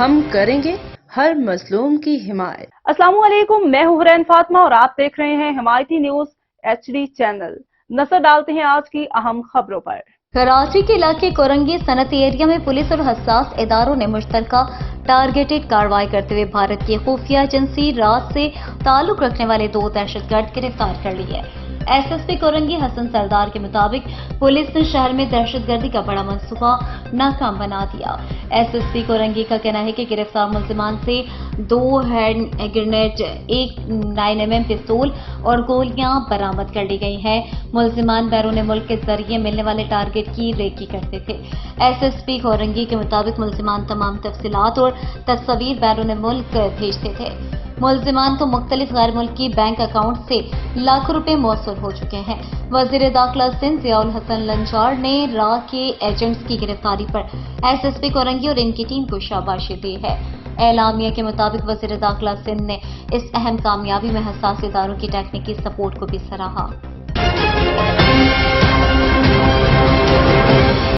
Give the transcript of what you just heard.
ہم کریں گے ہر مظلوم کی حمایت۔ السلام علیکم، میں ہوں حرین فاطمہ اور آپ دیکھ رہے ہیں حمایتی نیوز HD چینل۔ نظر ڈالتے ہیں آج کی اہم خبروں پر۔ کراچی کے علاقے کورنگی صنعتی ایریا میں پولیس اور حساس اداروں نے مشترکہ ٹارگیٹڈ کارروائی کرتے ہوئے بھارت کی خفیہ ایجنسی راز سے تعلق رکھنے والے 2 دہشت گرد گرفتار کر لیے۔ SSP کورنگی حسن سردار کے مطابق پولیس نے شہر میں دہشت گردی کا بڑا منصوبہ ناکام بنا دیا۔ SSP کورنگی کا کہنا ہے کہ گرفتار ملزمان سے 2 ہینڈ گرینیڈ، 1 9mm پستول اور گولیاں برآمد کر لی گئی ہیں۔ ملزمان بیرون ملک کے ذریعے ملنے والے ٹارگیٹ کی ریکی کرتے تھے۔ SSP کورنگی کے مطابق ملزمان تمام تفصیلات اور تصاویر بیرون ملک بھیجتے تھے۔ ملزمان کو مختلف غیر ملکی بینک اکاؤنٹ سے لاکھوں روپے موصول ہو چکے ہیں۔ وزیر داخلہ سندھ ضیاء الحسن لنچار نے راہ کے ایجنٹس کی گرفتاری پر SSP کورنگی اور ان کی ٹیم کو شاباشی دی ہے۔ اعلامیہ کے مطابق وزیر داخلہ سندھ نے اس اہم کامیابی میں حساس اداروں کی ٹیکنیکی سپورٹ کو بھی سراہا۔